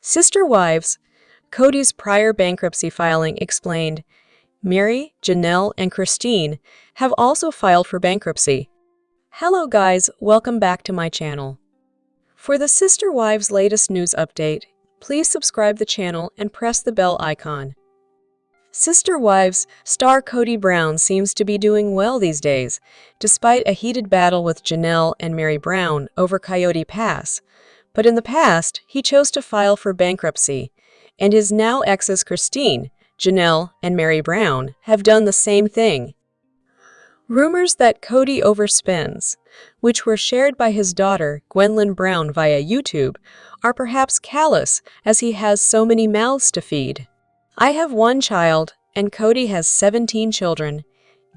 Sister wives. Kody's prior bankruptcy filing explained, Meri, Janelle, and Christine have also filed for bankruptcy. Hello guys, welcome back to my channel. For the Sister Wives' latest news update, please subscribe the channel and press the bell icon. Sister Wives star Kody Brown seems to be doing well these days, despite a heated battle with Janelle and Meri Brown over Coyote Pass. But in the past, he chose to file for bankruptcy, and his now exes Christine, Janelle, and Meri Brown have done the same thing. Rumors that Kody overspends, which were shared by his daughter, Gwendolyn Brown via YouTube, are perhaps callous as he has so many mouths to feed. I have one child, and Kody has 17 children.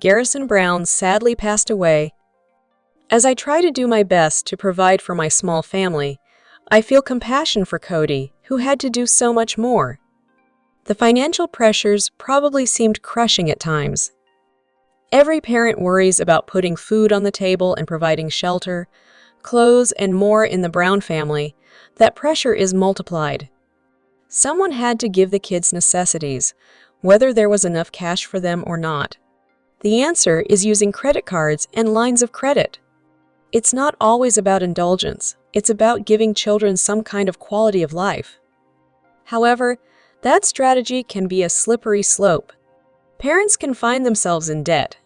Garrison Brown sadly passed away. As I try to do my best to provide for my small family, I feel compassion for Kody, who had to do so much more. The financial pressures probably seemed crushing at times. Every parent worries about putting food on the table and providing shelter, clothes, and more in the Brown family. That pressure is multiplied. Someone had to give the kids necessities, whether there was enough cash for them or not. The answer is using credit cards and lines of credit. It's not always about indulgence. It's about giving children some kind of quality of life. However, that strategy can be a slippery slope. Parents can find themselves in debt.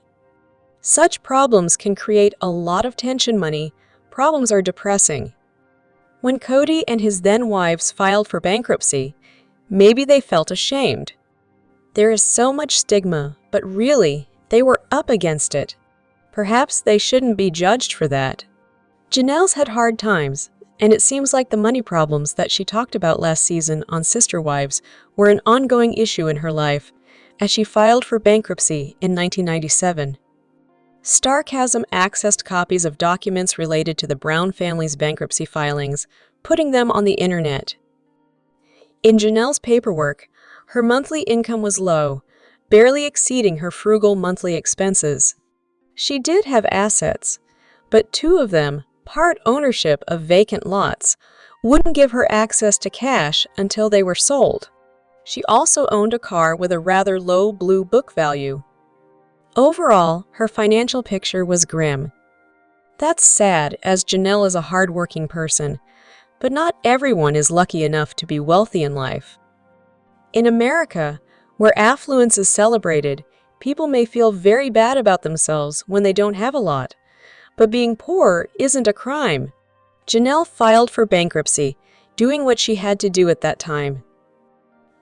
Such problems can create a lot of tension money. Problems are depressing. When Kody and his then-wives filed for bankruptcy, maybe they felt ashamed. There is so much stigma, but really, they were up against it. Perhaps they shouldn't be judged for that. Janelle's had hard times, and it seems like the money problems that she talked about last season on Sister Wives were an ongoing issue in her life, as she filed for bankruptcy in 1997. Starcasm accessed copies of documents related to the Brown family's bankruptcy filings, putting them on the internet. In Janelle's paperwork, her monthly income was low, barely exceeding her frugal monthly expenses. She did have assets, but two of them, part ownership of vacant lots, wouldn't give her access to cash until they were sold. She also owned a car with a rather low blue book value. Overall, her financial picture was grim. That's sad, as Janelle is a hard-working person, but not everyone is lucky enough to be wealthy in life. In America, where affluence is celebrated, people may feel very bad about themselves when they don't have a lot. But being poor isn't a crime. Janelle filed for bankruptcy, doing what she had to do at that time.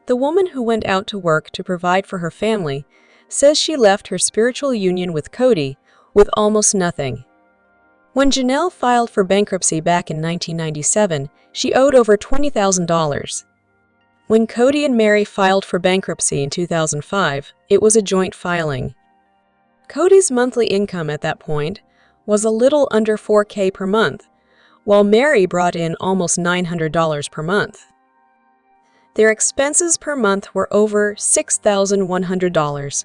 The woman who went out to work to provide for her family says she left her spiritual union with Kody with almost nothing. When Janelle filed for bankruptcy back in 1997, she owed over $20,000. When Kody and Meri filed for bankruptcy in 2005, it was a joint filing. Kody's monthly income at that point was a little under $4,000 per month, while Meri brought in almost $900 per month. Their expenses per month were over $6,100.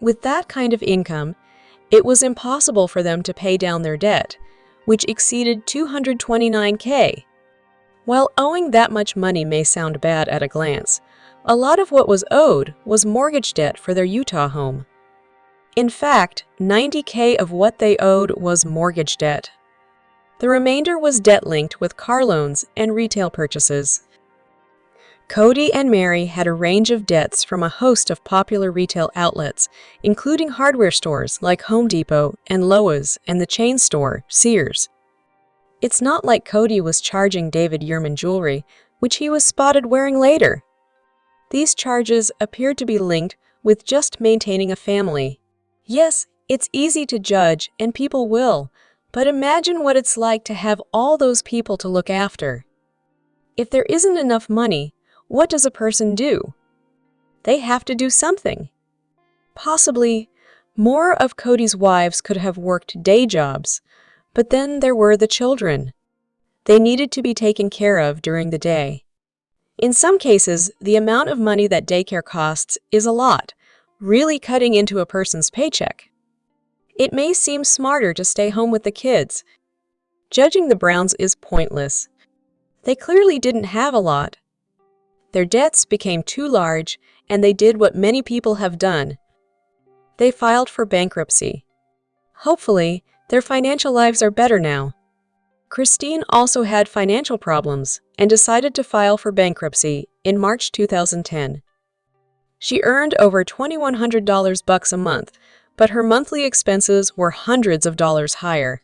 With that kind of income, it was impossible for them to pay down their debt, which exceeded $229,000. While owing that much money may sound bad at a glance, a lot of what was owed was mortgage debt for their Utah home. In fact, $90,000 of what they owed was mortgage debt. The remainder was debt-linked with car loans and retail purchases. Kody and Meri had a range of debts from a host of popular retail outlets, including hardware stores like Home Depot and Lowe's and the chain store, Sears. It's not like Kody was charging David Yurman jewelry, which he was spotted wearing later. These charges appeared to be linked with just maintaining a family. Yes, it's easy to judge, and people will, but imagine what it's like to have all those people to look after. If there isn't enough money, what does a person do? They have to do something. Possibly, more of Kody's wives could have worked day jobs, but then there were the children. They needed to be taken care of during the day. In some cases, the amount of money that daycare costs is a lot, really cutting into a person's paycheck. It may seem smarter to stay home with the kids. Judging the Browns is pointless. They clearly didn't have a lot. Their debts became too large, and they did what many people have done. They filed for bankruptcy. Hopefully, their financial lives are better now. Christine also had financial problems and decided to file for bankruptcy in March 2010. She earned over $2,100 a month, but her monthly expenses were hundreds of dollars higher.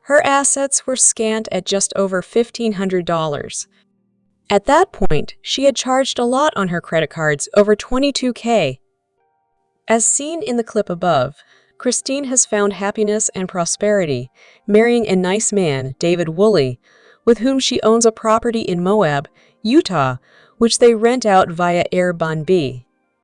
Her assets were scant at just over $1,500. At that point, she had charged a lot on her credit cards, over $22K. As seen in the clip above, Christine has found happiness and prosperity, marrying a nice man, David Woolley, with whom she owns a property in Moab, Utah, which they rent out via Airbnb.